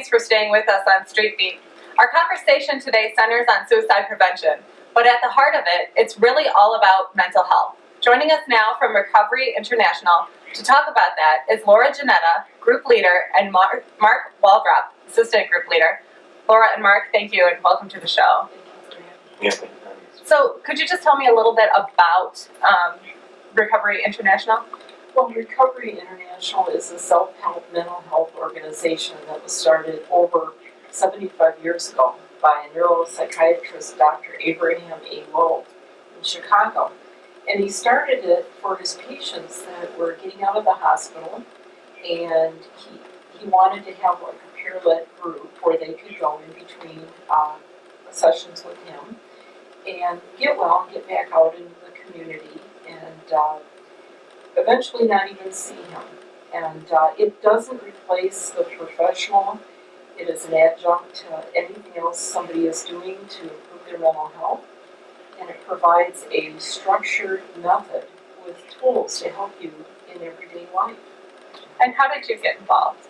Thanks for staying with us on Street Beat. Our conversation today centers on suicide prevention, but at the heart of it, it's really all about mental health. Joining us now from Recovery International to talk about that is Laura Janetta, Group Leader, and Mark Waldrop, Assistant Group Leader. Laura and Mark, thank you and welcome to the show. Yeah, thank you. So could you just tell me a little bit about Recovery International? Well, Recovery International is a self-help mental health organization that was started over 75 years ago by a neuropsychiatrist, Dr. Abraham A. Lowe in Chicago. And he started it for his patients that were getting out of the hospital, and he wanted to have like a peer-led group where they could go in between sessions with him and get well and get back out into the community and eventually not even see him. And it doesn't replace the professional. It is an adjunct to anything else somebody is doing to improve their mental health. And it provides a structured method with tools to help you in everyday life. And how did you get involved?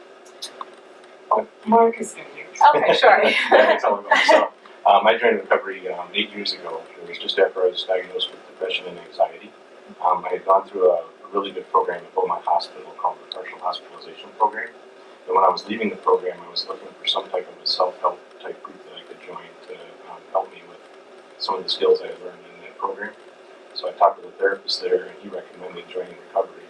Oh, Mark is going to Okay, sure. Thanks, I'll go myself. I joined Recovery 8 years ago. It was just after I was diagnosed with depression and anxiety. I had gone through a really good program at Beaumont Hospital called the Partial Hospitalization Program. And when I was leaving the program, I was looking for some type of a self-help type group that I could join to help me with some of the skills I had learned in that program. So I talked to the therapist there, and he recommended joining Recovery.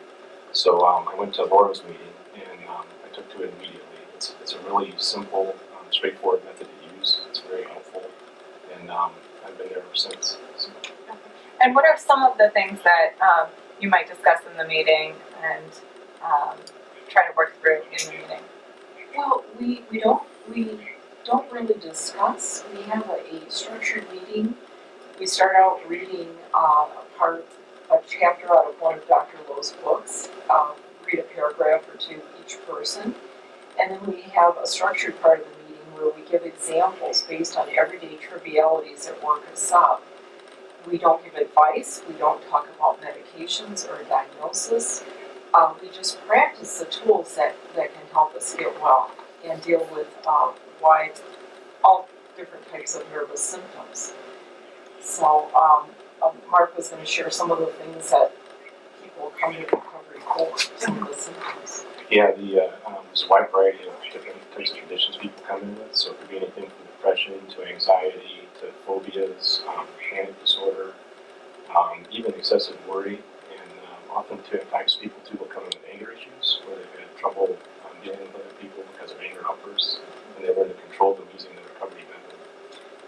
So I went to Laura's meeting, and I took to it immediately. It's a really simple, straightforward method to use. It's very helpful, and I've been there ever since. So. And what are some of the things that you might discuss in the meeting and try to work through in the meeting? Well, we don't really discuss. We have a structured meeting. We start out reading a chapter out of one of Dr. Lowe's books, read a paragraph or two each person, and then we have a structured part of the meeting where we give examples based on everyday trivialities that work us up. We don't give advice, we don't talk about medications or diagnosis. We just practice the tools that can help us get well and deal with all different types of nervous symptoms. So Mark was going to share some of the things that people come to recovery for, some of the symptoms. Yeah, there's a wide variety of different types of conditions people come in with. So it could be anything from depression to anxiety to phobias, panic disorder, even excessive worry. And oftentimes people too will come in with anger issues where they've had trouble dealing with other people because of anger outbursts, and they learn to control them using the recovery method.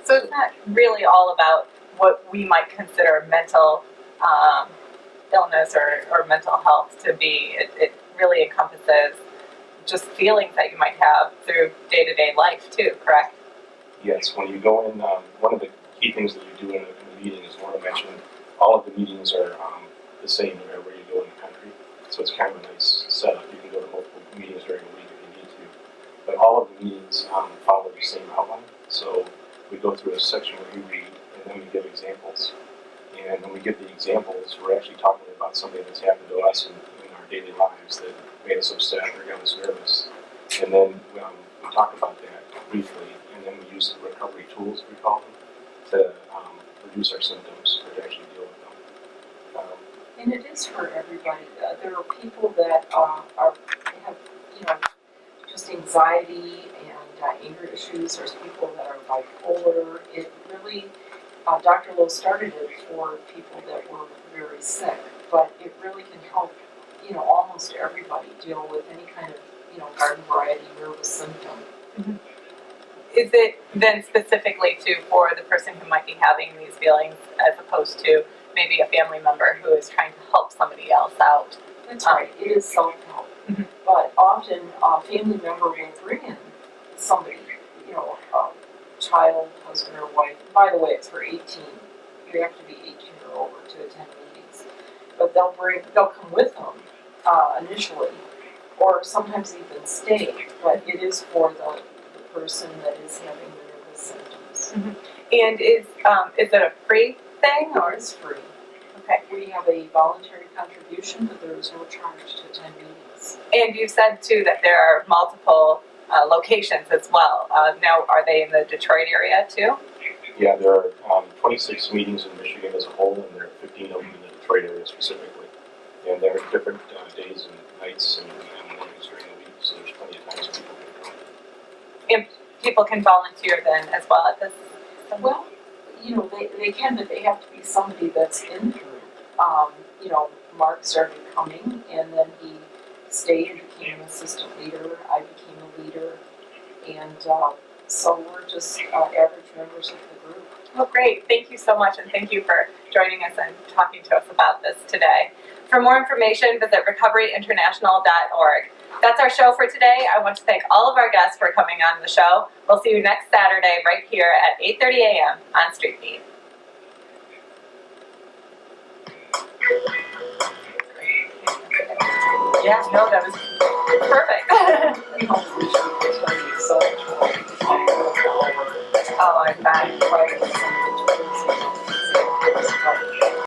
So it's not really all about what we might consider mental illness or mental health to be. It really encompasses just feelings that you might have through day-to-day life too, correct? Yes, when you go in, one of the key things that you do in a meeting, as Laura mentioned, all of the meetings are the same no matter where you go in the country. So it's kind of a nice setup. You can go to multiple meetings during the week if you need to. But all of the meetings follow the same outline. So we go through a section where we read, and then we give examples. And when we give the examples, we're actually talking about something that's happened to us in our daily lives that made us upset or got us nervous. And then we talk about that briefly, and then we use the recovery tools, we call them, to reduce our symptoms or to actually deal with them. And it is for everybody. There are people that have just anxiety and anger issues. There's people that are bipolar. It really, Dr. Lowe started it for people that were very sick, but it really can help, almost everybody deal with any kind of, garden variety nervous symptom. Mm-hmm. Is it then specifically for the person who might be having these feelings as opposed to maybe a family member who is trying to help somebody else out? That's right. It is self-help. Mm-hmm. But often a family member will bring in somebody, a child, husband, or wife. By the way, it's for 18. You have to be 18 or over to attend meetings. But they'll come with them initially, or sometimes even stay. But it is for the person that is having the nervous symptoms. Mm-hmm. And is it a free thing or? It's free. Okay. We have a voluntary contribution, but there is no charge to attend meetings. And you said too that there are multiple locations as well. Now, are they in the Detroit area too? Yeah, there are 26 meetings in Michigan as a whole, and there are 15 of them in the Detroit area specifically. And there are different days and nights and mornings during the week, so there's plenty of times people can come. People can volunteer then as well at this. Well, you know, they can, but they have to be somebody that's in the group. You know, Mark started coming and then he stayed and became an assistant leader. I became a leader. And so we're just average members of the group. Oh, great. Thank you so much, and thank you for joining us and talking to us about this today. For more information, visit recoveryinternational.org. That's our show for today. I want to thank all of our guests for coming on the show. We'll see you next Saturday right here at 8:30 a.m. on Street Beat. Yeah, no, that was perfect. You know, we should tell you so much more because I go all over. Oh, I bet. Probably something to